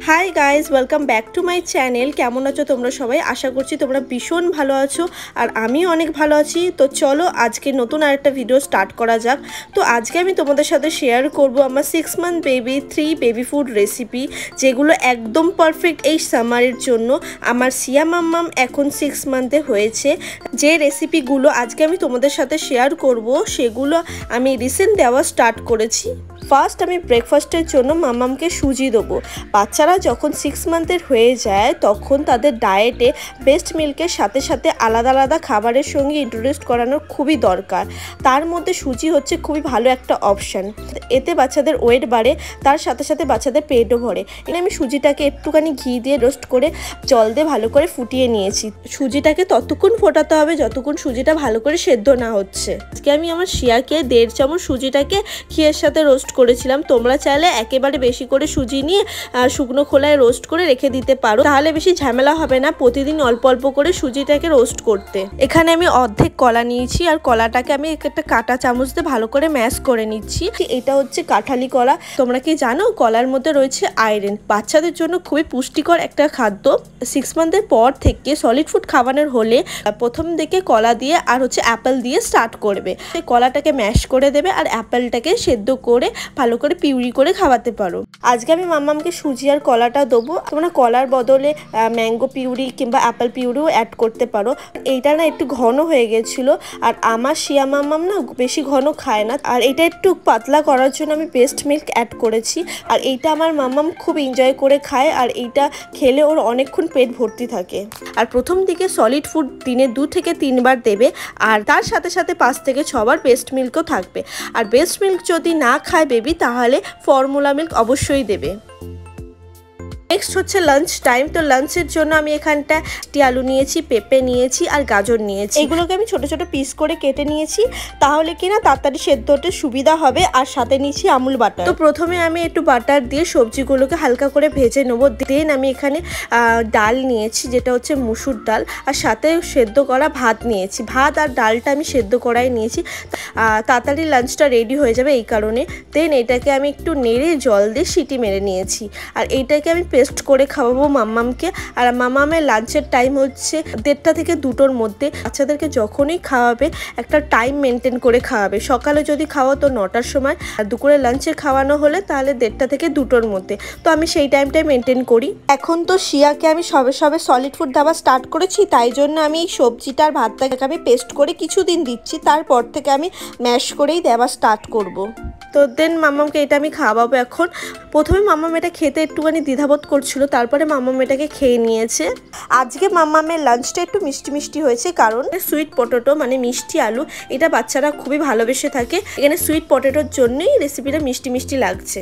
Hi guys, welcome back to my channel. কেমন আছো তোমরা সবাই? আশা করছি তোমরা ভীষণ ভালো আছো আর আমিও অনেক ভালো আছি। তো চলো আজকে নতুন আরেকটা ভিডিও স্টার্ট করা যাক। তো আজকে আমি তোমাদের সাথে শেয়ার করব আমার 6 month baby 3 baby food recipe, যেগুলো একদম পারফেক্ট এই সামারের জন্য। আমার সিয়া মাম্মাম এখন 6 মান্থে হয়েছে। যে রেসিপিগুলো আজকে আমি তোমাদের সাথে শেয়ার করব সেগুলো আমি রিসেন্ট দেওয়া স্টার্ট করেছি। ফার্স্ট আমি ব্রেকফাস্টের জন্য মাম্মামকে সুজি দেবো। বাচ্চারা যখন 6 মান্থের হয়ে যায় তখন তাদের ডায়েটে ব্রেস্ট মিল্কের সাথে সাথে আলাদা আলাদা খাবারের সঙ্গে ইন্ট্রোডিউস করানোর খুবই দরকার। তার মধ্যে সুজি হচ্ছে খুবই ভালো একটা অপশান। এতে বাচ্চাদের ওয়েট বাড়ে, তার সাথে সাথে বাচ্চাদের পেটও ভরে। এখানে আমি সুজিটাকে একটুখানি ঘি দিয়ে রোস্ট করে জল দিয়ে ভালো করে ফুটিয়ে নিয়েছি। সুজিটাকে ততক্ষণ ফোটাতে হবে যতক্ষণ সুজিটা ভালো করে সেদ্ধ না হচ্ছে। আজকে আমি আমার শিয়াকে 1.5 চামচ সুজিটাকে ঘিয়ের সাথে রোস্ট করেছিলাম। তোমরা চাইলে একেবারে বেশি করে সুজি নিয়ে শুকনো খোলায় রোস্ট করে রেখে দিতে পারো, তাহলে বেশি ঝামেলা হবে না প্রতিদিন অল্প অল্প করে সুজিটাকে রোস্ট করতে। এখানে আমি অর্ধেক কলা নিয়েছি আর কলাটাকে আমি একটা কাঁটা চামচ দিয়ে ভালো করে ম্যাশ করে নিচ্ছি। এটা হচ্ছে কাঁঠালি কলা। তোমরা কি জানো কলার মধ্যে রয়েছে আয়রন, বাচ্চাদের জন্য খুবই পুষ্টিকর একটা খাদ্য। 6 মান্থের পর থেকে সলিড ফুড খাওয়ানোর হলে প্রথম দিকে কলা দিয়ে আর হচ্ছে অ্যাপেল দিয়ে স্টার্ট করবে। সেই কলাটাকে ম্যাশ করে দেবে আর অ্যাপেলটাকে সেদ্ধ করে ভালো করে পিউরি করে খাওয়াতে পারো। আজকে আমি মাম্মামকে সুজি আর কলাটা দেবো। তোমরা কলার বদলে ম্যাঙ্গো পিউরি কিংবা অ্যাপেল পিউরিও অ্যাড করতে পারো। এইটা না একটু ঘন হয়ে গেছিলো আর আমার শিয়া মাম্মাম না বেশি ঘন খায় না, আর এটা একটু পাতলা করার জন্য আমি ব্রেস্ট মিল্ক অ্যাড করেছি। আর এইটা আমার মাম্মাম খুব এনজয় করে খায় আর এইটা খেলে ওর অনেকক্ষণ পেট ভর্তি থাকে। আর প্রথম দিকে সলিড ফুড দিনে 2 থেকে 3 বার দেবে আর তার সাথে সাথে 5 থেকে 6 বার ব্রেস্ট মিল্কও থাকবে। আর ব্রেস্ট মিল্ক যদি না খায় বেবি তাহলে ফর্মুলা মিল্ক অবশ্যই দেবে। নেক্সট হচ্ছে লাঞ্চ টাইম। তো লাঞ্চের জন্য আমি এখানটা আলু নিয়েছি, পেঁপে নিয়েছি আর গাজর নিয়েছি। এগুলোকে আমি ছোট ছোট পিস করে কেটে নিয়েছি, তাহলে কিনা তাড়াতাড়ি সেদ্ধ হতে সুবিধা হবে। আর সাথে নিয়েছি আমুল বাটার। তো প্রথমে আমি একটু বাটার দিয়ে সবজিগুলোকে হালকা করে ভেজে নেবো। দেন আমি এখানে ডাল নিয়েছি, যেটা হচ্ছে মুসুর ডাল, আর সাথে সেদ্ধ করা ভাত নিয়েছি। ভাত আর ডালটা আমি সেদ্ধ করাই নিয়েছি, তাড়াতাড়ি লাঞ্চটা রেডি হয়ে যাবে এই কারণে। দেন এটাকে আমি একটু নেড়ে জল দিয়ে সিটি মেরে নিয়েছি। আর এইটাকে আমি পেস্ট করে খাওয়াবো মাম্মামকে। আর মাম্মামের লাঞ্চের টাইম হচ্ছে 1:30 থেকে 2টোর মধ্যে। বাচ্চাদেরকে যখনই খাওয়াবে একটা টাইম মেনটেন করে খাওয়াবে। সকালে যদি খাওয়া তো 9টার সময়, আর দুপুরে লাঞ্চে খাওয়ানো হলে তাহলে 1:30 থেকে 2টোর মধ্যে। তো আমি সেই টাইমটাই মেনটেন করি। এখন তো শিয়াকে আমি সবে সলিড ফুড দেওয়া স্টার্ট করেছি, তাই জন্য আমি এই সবজিটা আর ভাতটাকে আমি পেস্ট করে কিছুদিন দিচ্ছি, তারপর থেকে আমি ম্যাশ করেই দেওয়া স্টার্ট করব। তো দেন মাম্মামকে এটা আমি খাওয়াবো এখন। প্রথমে মাম্মাম এটা খেতে একটুখানি দ্বিধাবোধ করছিল, তারপরে মাম্মাম এটাকে খেয়ে নিয়েছে। আজকে মাম্মামের লাঞ্চটা একটু মিষ্টি মিষ্টি হয়েছে, কারণ সুইট পটেটো মানে মিষ্টি আলু, এটা বাচ্চারা খুবই ভালোবেসে থাকে। এখানে সুইট পটেটোর জন্যই রেসিপিটা মিষ্টি মিষ্টি লাগছে।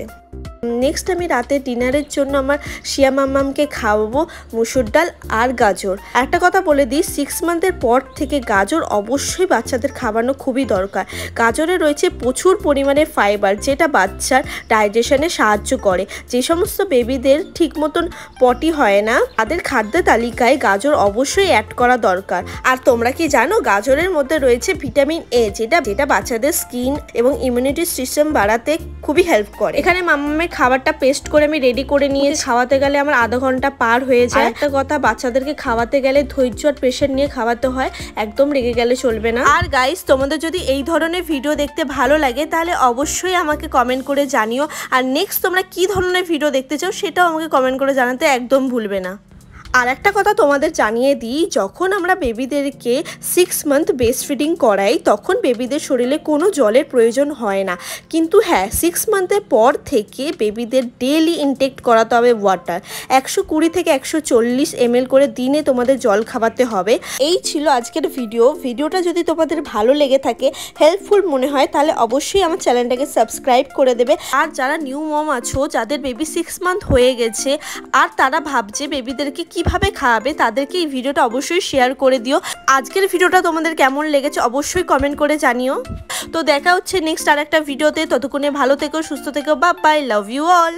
নেক্সট আমি রাতে ডিনারের জন্য আমার শিয়া মাম্মামকে খাওয়াবো মুসুর ডাল আর গাজর। একটা কথা বলে দিই, 6 মান্থের পর থেকে গাজর অবশ্যই বাচ্চাদের খাওয়ানো খুবই দরকার। গাজরে রয়েছে প্রচুর পরিমাণে ফাইবার, যেটা বাচ্চার ডাইজেশনে সাহায্য করে। যে সমস্ত বেবিদের ঠিক মতন পটি হয় না, তাদের খাদ্য তালিকায় গাজর অবশ্যই অ্যাড করা দরকার। আর তোমরা কি জানো গাজরের মধ্যে রয়েছে ভিটামিন এ, যেটা বাচ্চাদের স্কিন এবং ইমিউনিটি সিস্টেম বাড়াতে খুবই হেল্প করে। এখানে মাম্মামের খাবারটা পেস্ট করে আমি রেডি করে নিয়ে খাওয়াতে গেলে আমার আধা ঘন্টা পার হয়ে যায়। একটা কথা, বাচ্চাদেরকে খাওয়াতে গেলে ধৈর্য আর পেশেন্ট নিয়ে খাওয়াতে হয়, একদম রেগে গেলে চলবে না। আর গাইস, তোমাদের যদি এই ধরনের ভিডিও দেখতে ভালো লাগে তাহলে অবশ্যই আমাকে কমেন্ট করে জানিও। আর নেক্সট তোমরা কি ধরনের ভিডিও দেখতে চাও সেটাও আমাকে কমেন্ট করে জানাতে একদম ভুলবে না। আর একটা কথা তোমাদের জানিয়ে দিই, যখন আমরা বেবিদেরকে 6 মান্থ ব্রেস্ট ফিডিং করাই তখন বেবিদের শরীরে কোনো জলের প্রয়োজন হয় না। কিন্তু হ্যাঁ, 6 মান্থের পর থেকে বেবিদের ডেইলি ইনটেক করাতে হবে ওয়াটার। 120 থেকে 140 ml করে দিনে তোমাদের জল খাওয়াতে হবে। এই ছিল আজকের ভিডিওটা যদি তোমাদের ভালো লেগে থাকে, হেল্পফুল মনে হয়, তাহলে অবশ্যই আমার চ্যানেলটাকে সাবস্ক্রাইব করে দেবে। আর যারা নিউ মম আছো, যাদের বেবি 6 মান্থ হয়ে গেছে আর তারা ভাবছে বেবিদেরকে কিভাবে খাওয়াবে, তাদেরকে এই ভিডিওটা অবশ্যই শেয়ার করে দিও। আজকের ভিডিওটা তোমাদের কেমন লেগেছে অবশ্যই কমেন্ট করে জানিও। তো দেখা হচ্ছে নেক্সট আর একটা ভিডিওতে। ততক্ষণে ভালো থেকো, সুস্থ থেকো, bye bye, love you all.